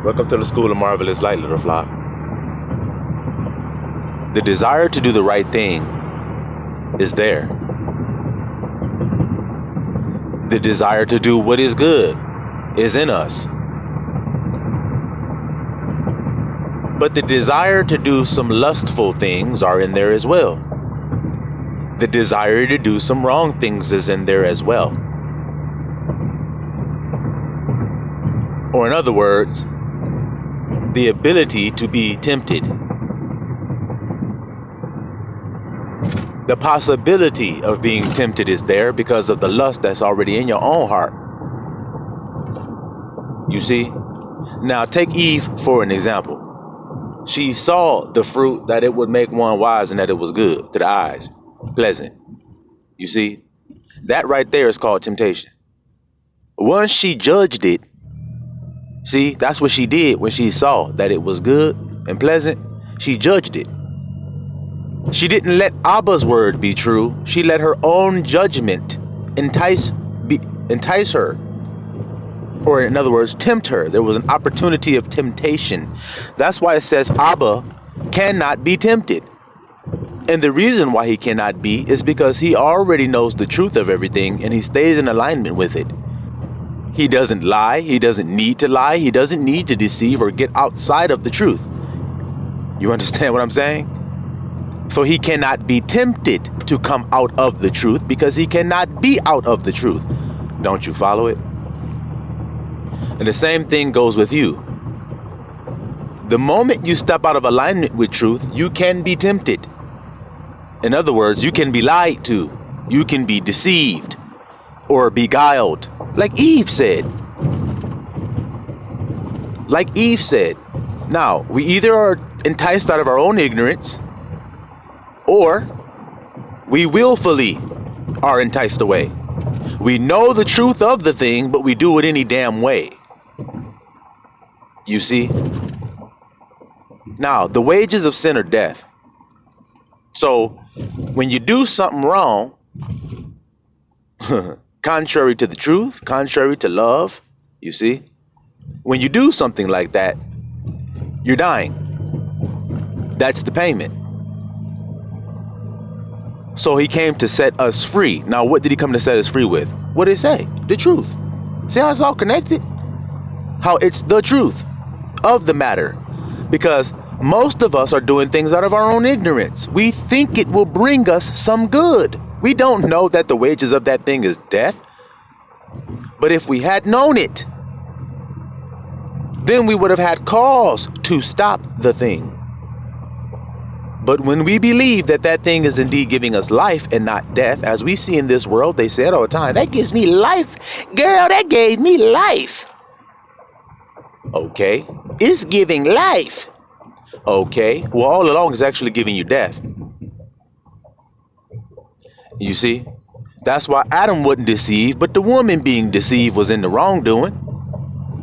Welcome to the School of Marvelous Light, little flock. The desire to do the right thing is there. The desire to do what is good is in us. But the desire to do some lustful things are in there as well. The desire to do some wrong things is in there as well. Or in other words, the ability to be tempted. The possibility of being tempted is there because of the lust that's already in your own heart. You see? Now take Eve for an example. She saw the fruit that it would make one wise and that it was good to the eyes, pleasant. You see? That right there is called temptation. Once she judged it, see, that's what she did when she saw that it was good and pleasant. She judged it. She didn't let Abba's word be true. She let her own judgment entice her. Or in other words, tempt her. There was an opportunity of temptation. That's why it says Abba cannot be tempted. And the reason why he cannot be is because he already knows the truth of everything and he stays in alignment with it. He doesn't lie. He doesn't need to lie. He doesn't need to deceive or get outside of the truth. You understand what I'm saying? So he cannot be tempted to come out of the truth because he cannot be out of the truth. Don't you follow it? And the same thing goes with you. The moment you step out of alignment with truth, you can be tempted. In other words, you can be lied to. You can be deceived or beguiled. Like Eve said. Like Eve said. Now, we either are enticed out of our own ignorance, or we willfully are enticed away. We know the truth of the thing, but we do it any damn way. You see? Now, the wages of sin are death. So, when you do something wrong, contrary to the truth, contrary to love, you see? When you do something like that, you're dying. That's the payment. So he came to set us free. Now, what did he come to set us free with? What did it say? The truth. See how it's all connected? How it's the truth of the matter. Because most of us are doing things out of our own ignorance. We think it will bring us some good. We don't know that the wages of that thing is death. But if we had known it, then we would have had cause to stop the thing. But when we believe that that thing is indeed giving us life and not death, as we see in this world, they say it all the time, that gives me life. Girl, that gave me life. Okay, it's giving life. Okay, well, all along it's actually giving you death. You see, that's why Adam wasn't deceived, but the woman being deceived was in the wrongdoing.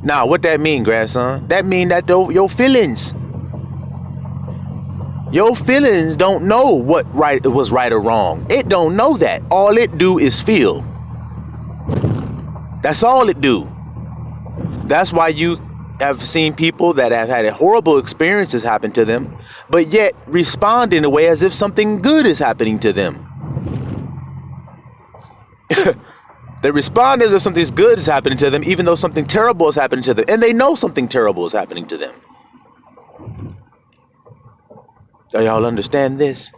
Now, what that mean, grandson? That mean that your feelings don't know what was right or wrong. It don't know that. All it do is feel. That's all it do. That's why you have seen people that have had horrible experiences happen to them, but yet respond in a way as if something good is happening to them. They respond as if something good is happening to them, even though something terrible is happening to them, and they know something terrible is happening to them. Do y'all understand this?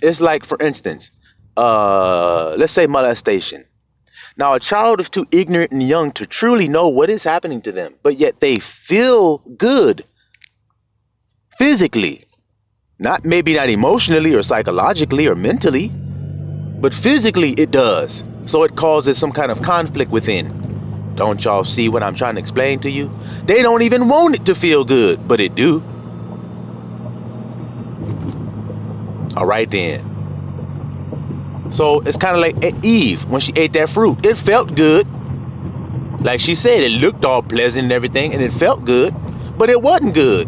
It's like, for instance, let's say molestation. Now, a child is too ignorant and young to truly know what is happening to them, but yet they feel good physically, maybe not emotionally or psychologically or mentally, but physically it does. So it causes some kind of conflict within. Don't y'all see what I'm trying to explain to you? They don't even want it to feel good, but it do. All right then. So it's kind of like Eve when she ate that fruit. It felt good. Like she said, it looked all pleasant and everything, and it felt good, but it wasn't good.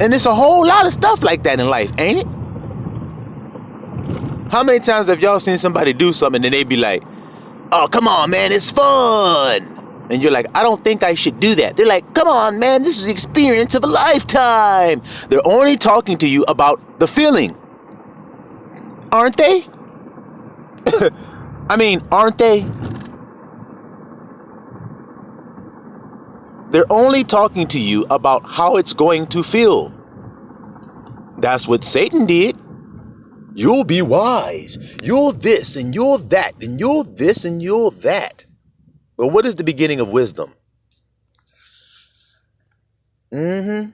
And it's a whole lot of stuff like that in life, ain't it? How many times have y'all seen somebody do something and they be like, Oh, come on, man, it's fun. And you're like, I don't think I should do that. They're like, come on, man, this is the experience of a lifetime. They're only talking to you about the feeling. Aren't they? I mean, aren't they? They're only talking to you about how it's going to feel. That's what Satan did. You'll be wise. You're this and you're that and you're this and you're that. But what is the beginning of wisdom? But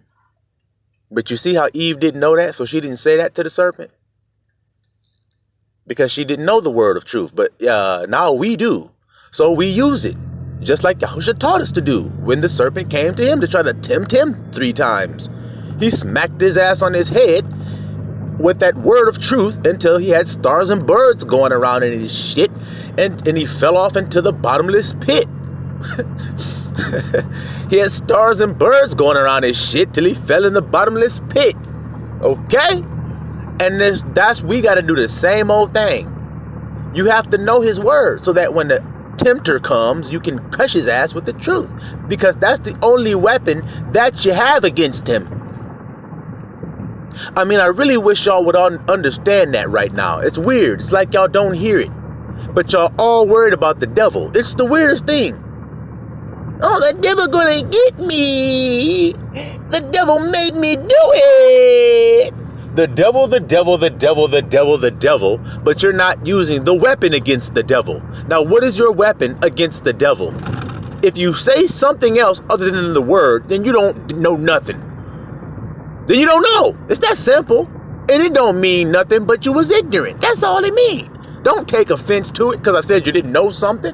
you see how Eve didn't know that, so she didn't say that to the serpent? Because she didn't know the word of truth. But now we do. So we use it. Just like Yahushua taught us to do when the serpent came to him to try to tempt him 3 times. He smacked his ass on his head with that word of truth until he had stars and birds going around in his shit, and he fell off into the bottomless pit. He had stars and birds going around his shit till he fell in the bottomless pit. Okay? And we got to do the same old thing. You have to know his word so that when the tempter comes, you can crush his ass with the truth, because that's the only weapon that you have against him. I mean, I really wish y'all would understand that right now. It's weird. It's like y'all don't hear it. But y'all all worried about the devil. It's the weirdest thing. Oh, the devil gonna get me. The devil made me do it. The devil, the devil, the devil, the devil, the devil. But you're not using the weapon against the devil. Now, what is your weapon against the devil? If you say something else other than the word, then you don't know nothing. Then you don't know. It's that simple. And it don't mean nothing but you was ignorant. That's all it means. Don't take offense to it because I said you didn't know something.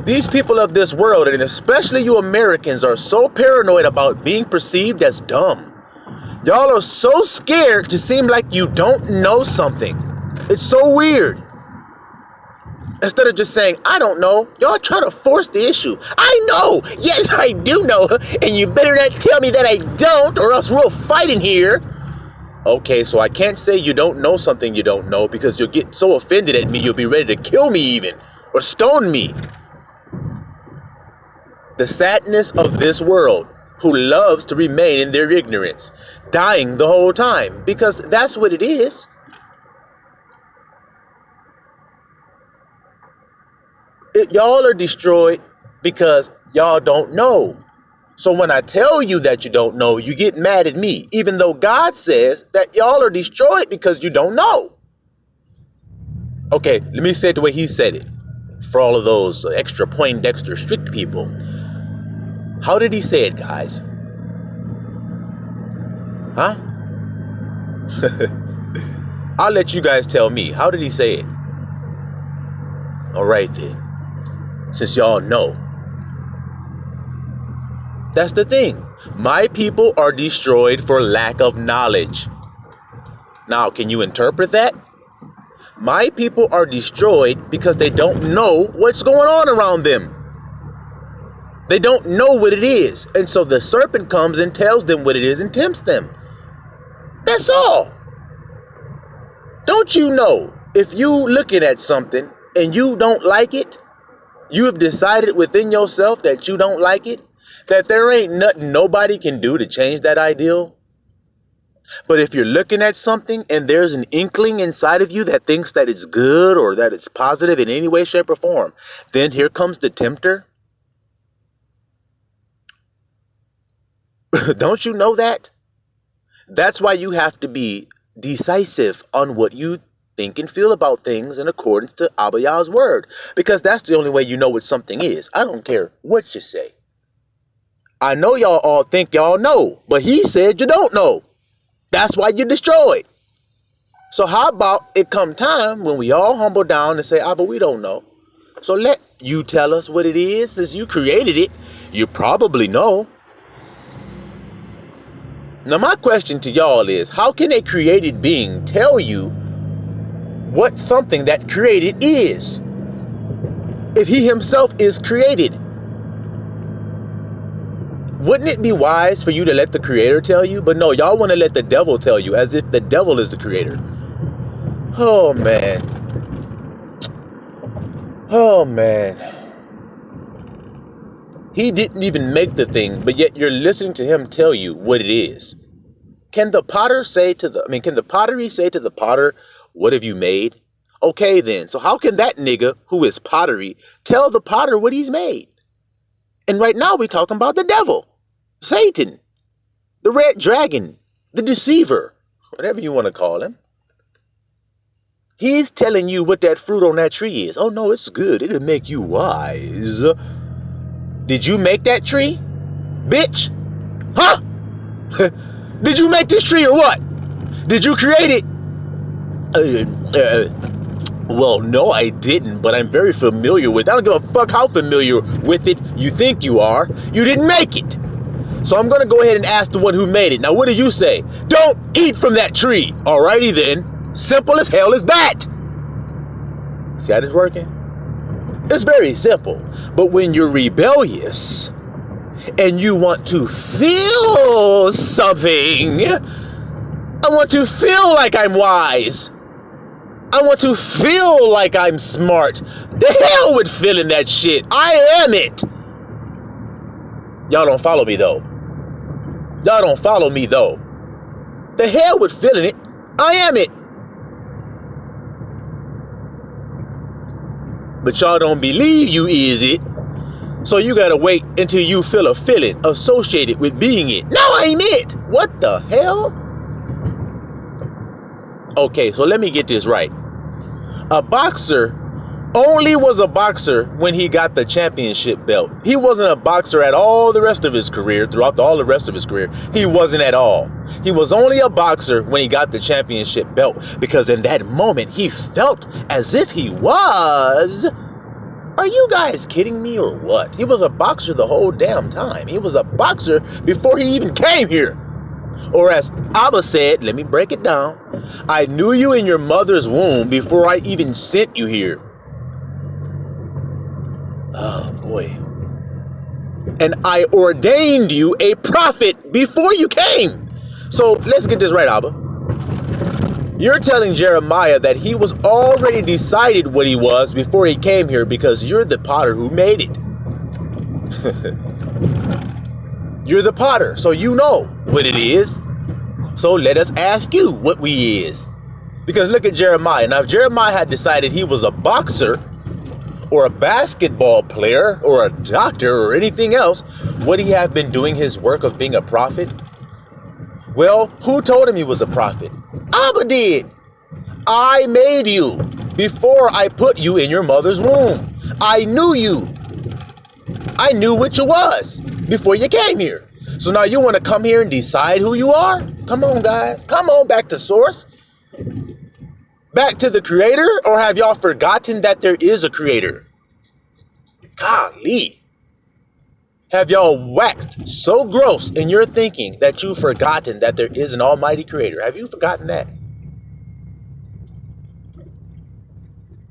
These people of this world, and especially you Americans, are so paranoid about being perceived as dumb. Y'all are so scared to seem like you don't know something. It's so weird. Instead of just saying, I don't know, y'all try to force the issue. I know. Yes, I do know. And you better not tell me that I don't, or else we'll fight in here. Okay, so I can't say you don't know something you don't know, because you'll get so offended at me, you'll be ready to kill me even, or stone me. The sadness of this world, who loves to remain in their ignorance, dying the whole time, because that's what it is. Y'all are destroyed because y'all don't know. So when I tell you that you don't know, you get mad at me, even though God says that y'all are destroyed because you don't know. Okay, let me say it the way he said it, for all of those extra Poindexter strict people. How did he say it, guys? Huh? I'll let you guys tell me. How did he say it? All right then. Since y'all know. That's the thing. My people are destroyed for lack of knowledge. Now, can you interpret that? My people are destroyed because they don't know what's going on around them. They don't know what it is. And so the serpent comes and tells them what it is and tempts them. That's all. Don't you know, if you looking at something and you don't like it, you have decided within yourself that you don't like it, that there ain't nothing nobody can do to change that ideal. But if you're looking at something and there's an inkling inside of you that thinks that it's good or that it's positive in any way, shape, or form, then here comes the tempter. Don't you know that? That's why you have to be decisive on what you think and feel about things in accordance to Abba Yah's word. Because that's the only way you know what something is. I don't care what you say. I know y'all all think y'all know, but he said you don't know. That's why you're destroyed. So how about it come time when we all humble down and say, Abba, we don't know. So let you tell us what it is. Since you created it, you probably know. Now my question to y'all is, how can a created being tell you what something that created is, if he himself is created? Wouldn't it be wise for you to let the creator tell you? But no, y'all want to let the devil tell you, as if the devil is the creator. Oh, man. Oh, man. He didn't even make the thing, but yet you're listening to him tell you what it is. Can the pottery say to the potter, what have you made? Okay, then. So how can that nigga who is pottery tell the potter what he's made? And right now we're talking about the devil, Satan, the red dragon, the deceiver, whatever you want to call him. He's telling you what that fruit on that tree is. Oh, no, it's good. It'll make you wise. Did you make that tree? Bitch? Huh? Did you make this tree or what? Did you create it? Well, no, I didn't, but I'm very familiar with it. I don't give a fuck how familiar with it you think you are. You didn't make it. So I'm going to go ahead and ask the one who made it. Now, what do you say? Don't eat from that tree. Alrighty then. Simple as hell as that. See how this working? It's very simple. But when you're rebellious and you want to feel something, I want to feel like I'm wise. I want to feel like I'm smart. The hell with feeling that shit. I am it. Y'all don't follow me though. Y'all don't follow me though. The hell with feeling it. I am it. But y'all don't believe you is it. So you gotta wait until you feel a feeling associated with being it. No, I ain't it. What the hell? Okay, so let me get this right. A boxer only was a boxer when he got the championship belt. He wasn't a boxer at all the rest of his career, throughout all the rest of his career. He wasn't at all. He was only a boxer when he got the championship belt, because in that moment he felt as if he was. Are you guys kidding me or what? He was a boxer the whole damn time. He was a boxer before he even came here. Or as Abba said, let me break it down. I knew you in your mother's womb before I even sent you here. Oh boy. And I ordained you a prophet before you came. So let's get this right, Abba. You're telling Jeremiah that he was already decided what he was before he came here, because you're the potter who made it. You're the potter, so you know what it is. So let us ask you what we is. Because look at Jeremiah. Now, if Jeremiah had decided he was a boxer or a basketball player or a doctor or anything else, would he have been doing his work of being a prophet? Well, who told him he was a prophet? Abba did. I made you before I put you in your mother's womb. I knew you. I knew what you was before you came here. So now you want to come here and decide who you are? Come on, guys. Come on back to source. Back to the creator? Or have y'all forgotten that there is a creator? Golly. Have y'all waxed so gross in your thinking that you've forgotten that there is an almighty creator? Have you forgotten that?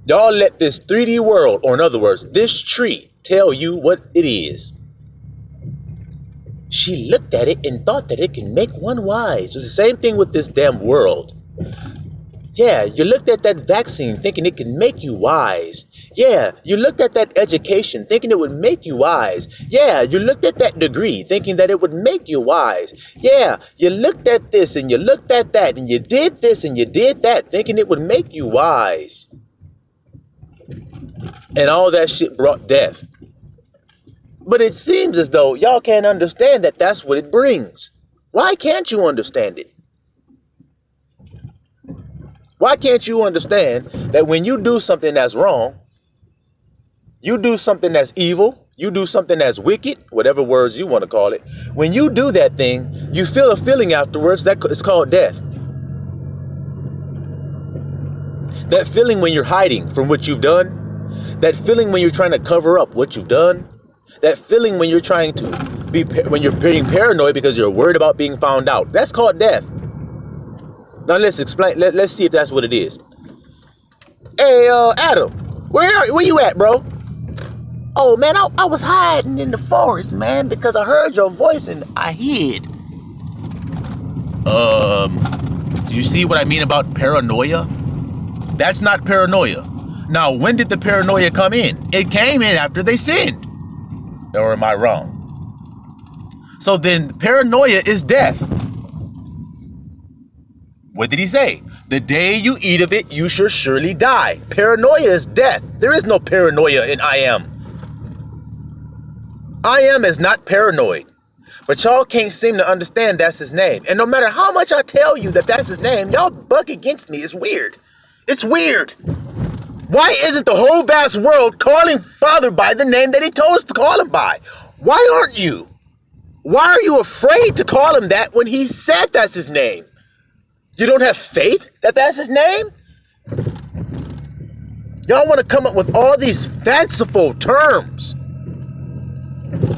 Y'all let this 3D world, or in other words, this tree, tell you what it is. She looked at it and thought that it can make one wise. It's the same thing with this damn world. Yeah, you looked at that vaccine thinking it could make you wise. Yeah, you looked at that education thinking it would make you wise. Yeah, you looked at that degree thinking that it would make you wise. Yeah, you looked at this and you looked at that and you did this and you did that thinking it would make you wise. And all that shit brought death. But it seems as though y'all can't understand that that's what it brings. Why can't you understand it? Why can't you understand that when you do something that's wrong, you do something that's evil, you do something that's wicked, whatever words you want to call it, when you do that thing, you feel a feeling afterwards that is called death. That feeling when you're hiding from what you've done, that feeling when you're trying to cover up what you've done, that feeling when you're trying to when you're being paranoid because you're worried about being found out, that's called death. Now let's explain. Let's see if that's what it is. Hey, Adam, where you at, bro? Oh man, I was hiding in the forest, man, because I heard your voice and I hid. Do you see what I mean about paranoia? That's not paranoia. Now, when did the paranoia come in? It came in after they sinned. Or am I wrong? So then paranoia is death. What did he say? The day you eat of it, you shall surely die. Paranoia is death. There is no paranoia in I am. I am is not paranoid. But y'all can't seem to understand that's his name. And no matter how much I tell you that that's his name, y'all buck against me. It's weird. It's weird. Why isn't the whole vast world calling Father by the name that he told us to call him by? Why aren't you? Why are you afraid to call him that when he said that's his name? You don't have faith that that's his name? Y'all want to come up with all these fanciful terms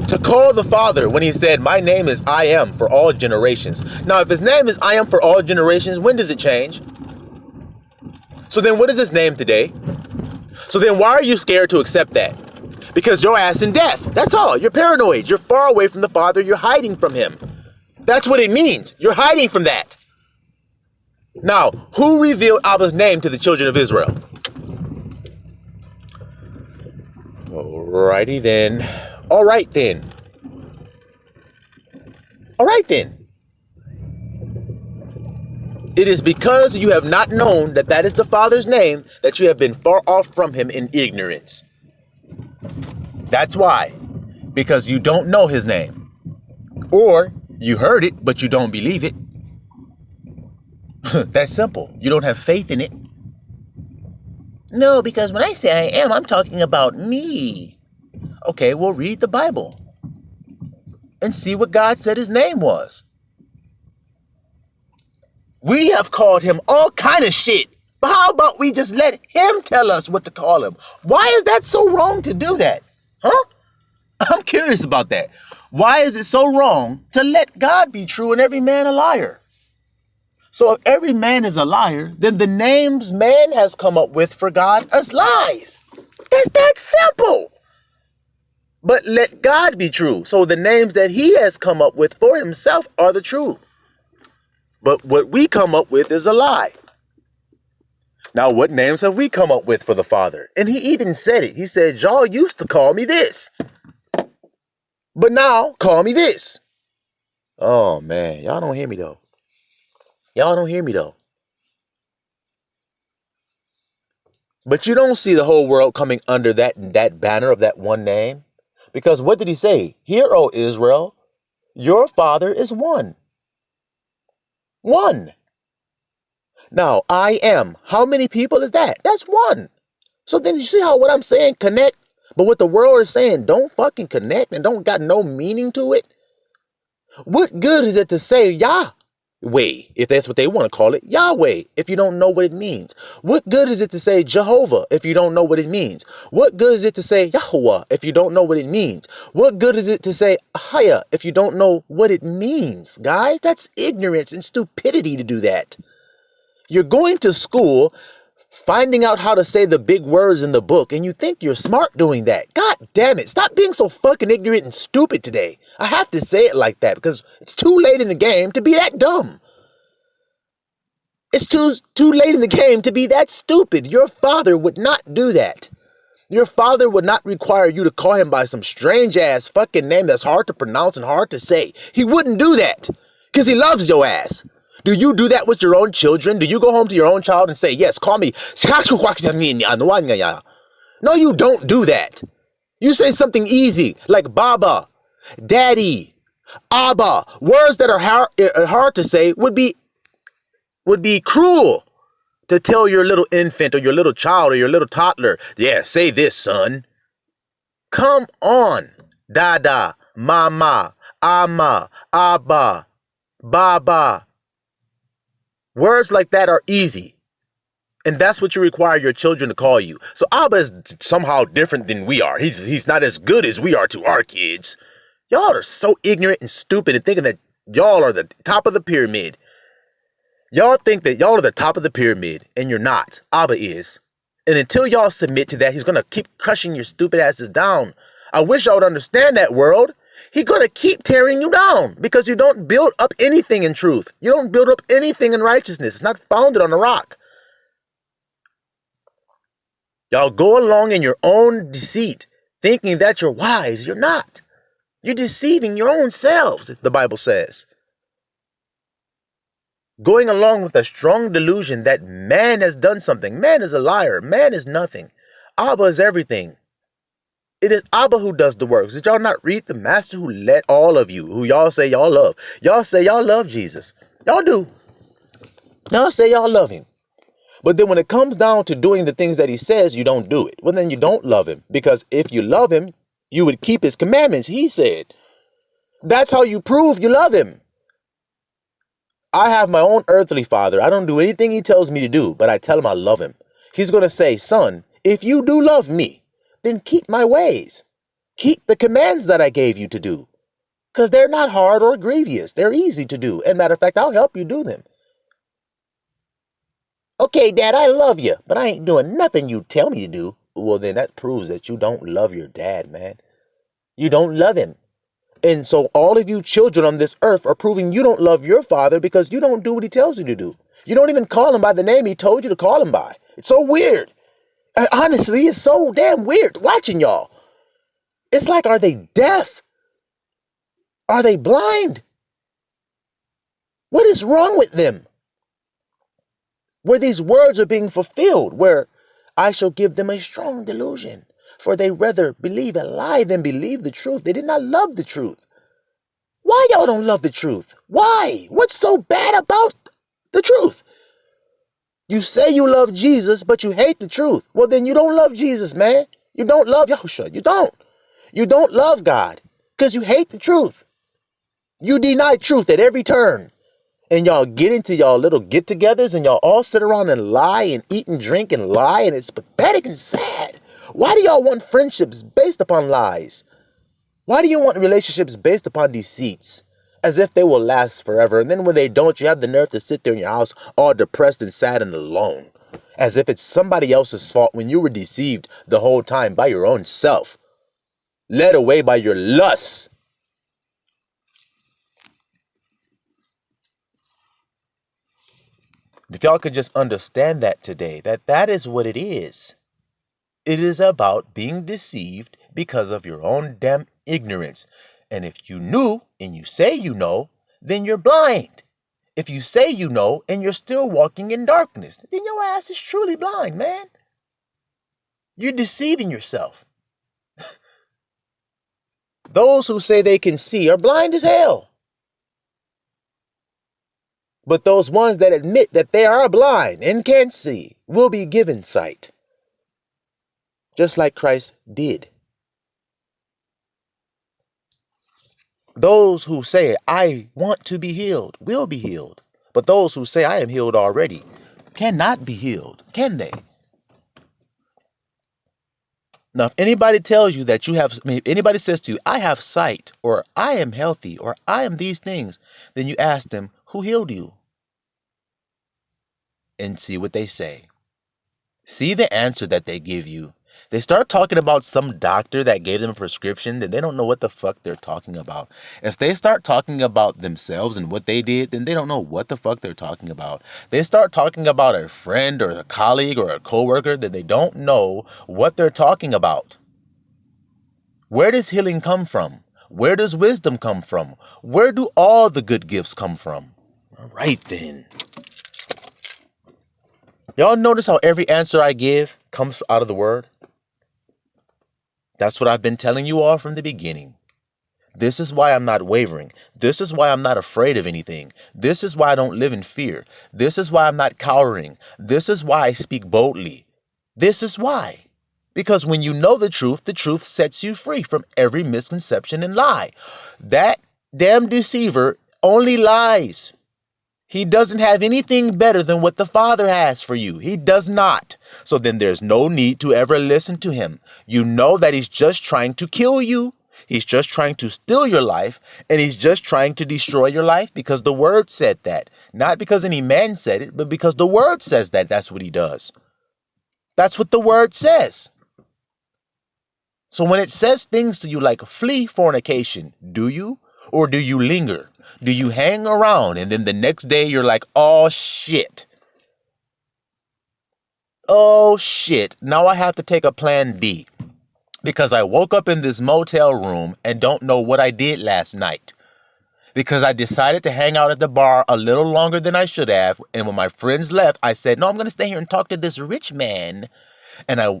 to call the Father when he said, my name is I am for all generations. Now, if his name is I am for all generations, when does it change? So then what is his name today? So then why are you scared to accept that? Because your ass in death. That's all. You're paranoid. You're far away from the Father. You're hiding from him. That's what it means. You're hiding from that. Now, who revealed Abba's name to the children of Israel? Alrighty then. All right then. All right then. It is because you have not known that that is the Father's name that you have been far off from him in ignorance. That's why. Because you don't know his name. Or you heard it, but you don't believe it. That's simple. You don't have faith in it. No, because when I say I am, I'm talking about me. Okay, well, read the Bible and see what God said his name was. We have called him all kind of shit. But how about we just let him tell us what to call him? Why is that so wrong to do that? Huh? I'm curious about that. Why is it so wrong to let God be true and every man a liar? So if every man is a liar, then the names man has come up with for God as lies. It's that simple. But let God be true. So the names that he has come up with for himself are the truth. But what we come up with is a lie. Now, what names have we come up with for the Father? And he even said it. He said, y'all used to call me this, but now call me this. Oh, man. Y'all don't hear me, though. Y'all don't hear me, though. But you don't see the whole world coming under that banner of that one name. Because what did he say? Hear, O Israel, your Father is one. One. Now, I am. How many people is that? That's one. So then you see how what I'm saying connect, but what the world is saying don't fucking connect and don't got no meaning to it? What good is it to say Yahweh, if that's what they want to call it, Yahweh, if you don't know what it means? What good is it to say Jehovah if you don't know what it means? What good is it to say Yahweh if you don't know what it means? What good is it to say Ahaya if you don't know what it means? Guys, that's ignorance and stupidity to do that. You're going to school, finding out how to say the big words in the book, and you think you're smart doing that. God damn it. Stop being so fucking ignorant and stupid today. I have to say it like that because it's too late in the game to be that dumb. It's too late in the game to be that stupid. Your Father would not do that. Your Father would not require you to call him by some strange ass fucking name that's hard to pronounce and hard to say. He wouldn't do that because he loves your ass. Do you do that with your own children? Do you go home to your own child and say, yes, call me? No, you don't do that. You say something easy like Baba, Daddy, Abba. Words that are hard to say would be cruel to tell your little infant or your little child or your little toddler, yeah, say this, son. Come on, Dada, Mama, Ama, Abba, Baba. Words like that are easy. And that's what you require your children to call you. So Abba is somehow different than we are. He's not as good as we are to our kids. Y'all are so ignorant and stupid and thinking that y'all are the top of the pyramid. Y'all think that y'all are the top of the pyramid, and you're not. Abba is. And until y'all submit to that, he's going to keep crushing your stupid asses down. I wish y'all would understand that, world. He's going to keep tearing you down because you don't build up anything in truth. You don't build up anything in righteousness. It's not founded on a rock. Y'all go along in your own deceit, thinking that you're wise. You're not. You're deceiving your own selves, the Bible says. Going along with a strong delusion that man has done something. Man is a liar. Man is nothing. Abba is everything. It is Abba who does the works. Did y'all not read the master who led all of you, who y'all say y'all love? Y'all say y'all love Jesus. Y'all do. Y'all say y'all love him. But then when it comes down to doing the things that he says, you don't do it. Well, then you don't love him. Because if you love him, you would keep his commandments, he said. That's how you prove you love him. I have my own earthly father. I don't do anything he tells me to do, but I tell him I love him. He's going to say, son, if you do love me, then keep my ways. Keep the commands that I gave you to do. Because they're not hard or grievous. They're easy to do. And matter of fact, I'll help you do them. Okay, Dad, I love you, but I ain't doing nothing you tell me to do. Well, then that proves that you don't love your dad, man. You don't love him. And so all of you children on this earth are proving you don't love your father because you don't do what he tells you to do. You don't even call him by the name he told you to call him by. It's so weird. Honestly, it's so damn weird watching y'all. It's like, are they deaf? Are they blind? What is wrong with them? Where these words are being fulfilled, where I shall give them a strong delusion, for they rather believe a lie than believe the truth. They did not love the truth. Why y'all don't love the truth? Why? What's so bad about the truth? You say you love Jesus, but you hate the truth. Well, then you don't love Jesus, man. You don't love Yahushua. You don't. You don't love God because you hate the truth. You deny truth at every turn. And y'all get into y'all little get-togethers and y'all all sit around and lie and eat and drink and lie, and it's pathetic and sad. Why do y'all want friendships based upon lies? Why do you want relationships based upon deceits? As if they will last forever. And then when they don't, you have the nerve to sit there in your house all depressed and sad and alone. As if it's somebody else's fault when you were deceived the whole time by your own self. Led away by your lusts. If y'all could just understand that today, that is what it is. It is about being deceived because of your own damn ignorance. And if you knew and you say you know, then you're blind. If you say you know and you're still walking in darkness, then your ass is truly blind, man. You're deceiving yourself. Those who say they can see are blind as hell. But those ones that admit that they are blind and can't see will be given sight. Just like Christ did. Those who say, I want to be healed, will be healed. But those who say, I am healed already, cannot be healed, can they? Now, if anybody tells you that if anybody says to you, I have sight, or I am healthy, or I am these things, then you ask them, who healed you? And see what they say. See the answer that they give you. They start talking about some doctor that gave them a prescription, then they don't know what the fuck they're talking about. If they start talking about themselves and what they did, then they don't know what the fuck they're talking about. They start talking about a friend or a colleague or a coworker, then they don't know what they're talking about. Where does healing come from? Where does wisdom come from? Where do all the good gifts come from? All right, then. Y'all notice how every answer I give comes out of the word? That's what I've been telling you all from the beginning. This is why I'm not wavering. This is why I'm not afraid of anything. This is why I don't live in fear. This is why I'm not cowering. This is why I speak boldly. This is why. Because when you know the truth sets you free from every misconception and lie. That damn deceiver only lies. He doesn't have anything better than what the Father has for you. He does not. So then there's no need to ever listen to him. You know that he's just trying to kill you. He's just trying to steal your life. And he's just trying to destroy your life because the word said that. Not because any man said it, but because the word says that. That's what he does. That's what the word says. So when it says things to you like flee fornication, do you? Or do you linger? Do you hang around and then the next day you're like, oh shit. Oh shit, now I have to take a plan B because I woke up in this motel room and don't know what I did last night. Because I decided to hang out at the bar a little longer than I should have. And when my friends left, I said, no, I'm going to stay here and talk to this rich man. And I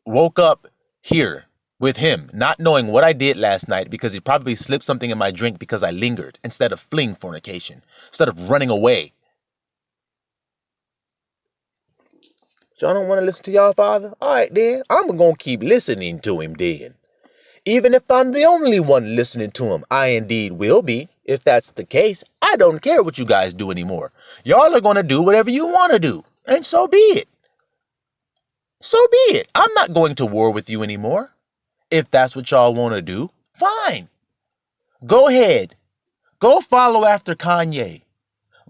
woke up here with him, not knowing what I did last night because he probably slipped something in my drink because I lingered instead of fleeing fornication, instead of running away. Y'all don't want to listen to y'all father? All right, then. I'm going to keep listening to him then. Even if I'm the only one listening to him, I indeed will be. If that's the case, I don't care what you guys do anymore. Y'all are going to do whatever you want to do. And so be it. So be it. I'm not going to war with you anymore. If that's what y'all want to do, fine. Go ahead. Go follow after Kanye.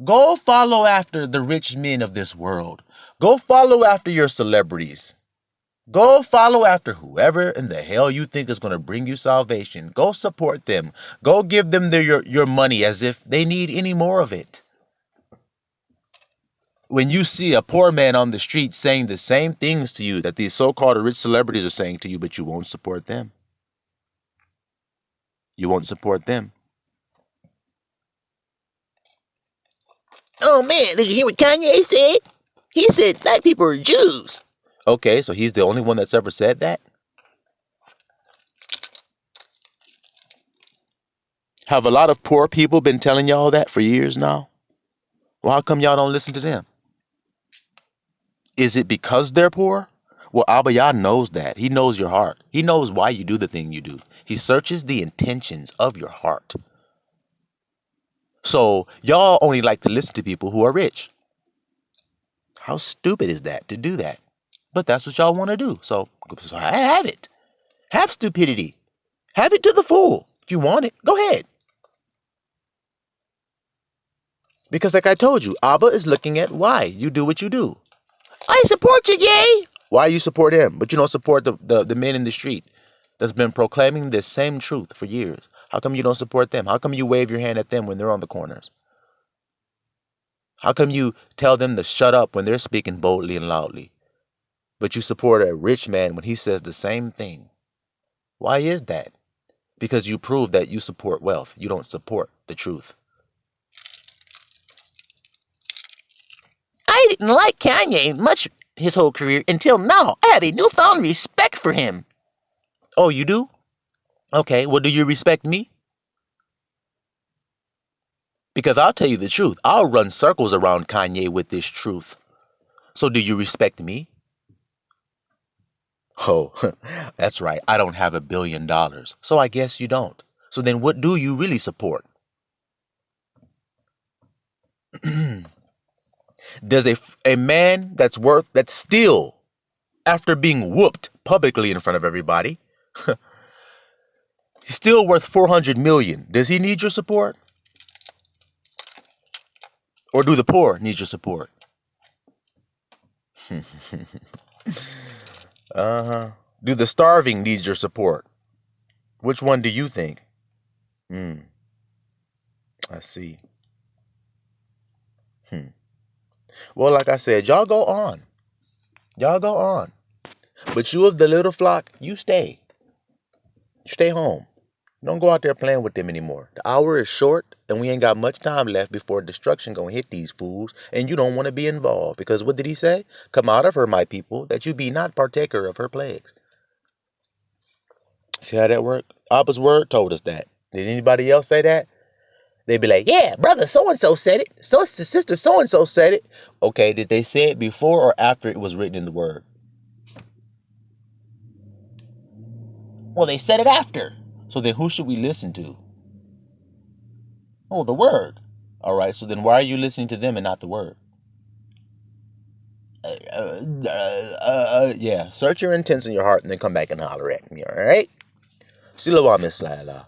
Go follow after the rich men of this world. Go follow after your celebrities. Go follow after whoever in the hell you think is going to bring you salvation. Go support them. Go give them your money as if they need any more of it. When you see a poor man on the street saying the same things to you that these so-called rich celebrities are saying to you, but you won't support them. You won't support them. Oh man, did you hear what Kanye said? He said black people are Jews. Okay, so he's the only one that's ever said that? Have a lot of poor people been telling y'all that for years now? Well, how come y'all don't listen to them? Is it because they're poor? Well, Abba Yah knows that. He knows your heart. He knows why you do the thing you do. He searches the intentions of your heart. So y'all only like to listen to people who are rich. How stupid is that to do that? But that's what y'all want to do. So I have it. Have stupidity. Have it to the full. If you want it, go ahead. Because like I told you, Abba is looking at why you do what you do. I support you, yay. Why you support him, but you don't support the men in the street that's been proclaiming this same truth for years? How come you don't support them? How come you wave your hand at them when they're on the corners? How come you tell them to shut up when they're speaking boldly and loudly? But you support a rich man when he says the same thing. Why is that? Because you prove that you support wealth. You don't support the truth. I didn't like Kanye much his whole career until now. I have a newfound respect for him. Oh, you do? Okay, well, do you respect me? Because I'll tell you the truth. I'll run circles around Kanye with this truth. So do you respect me? Oh, that's right. I don't have $1 billion. So I guess you don't. So then what do you really support? Does a man that's still, after being whooped publicly in front of everybody, he's still worth 400 million. Does he need your support? Or do the poor need your support? Do the starving need your support? Which one do you think? I see. Well, like I said, y'all go on. Y'all go on. But you of the little flock, you stay. Stay home. Don't go out there playing with them anymore. The hour is short, and we ain't got much time left before destruction gonna hit these fools, and you don't want to be involved. Because what did he say? Come out of her, my people, that you be not partaker of her plagues. See how that worked? Abba's word told us that. Did anybody else say that? They'd be like, yeah, brother so-and-so said it. Sister so-and-so said it. Okay, did they say it before or after it was written in the word? Well, they said it after. So then who should we listen to? Oh, the word. All right, so then why are you listening to them and not the word? Yeah, search your intents in your heart and then come back and holler at me, all right? Silawam Isla.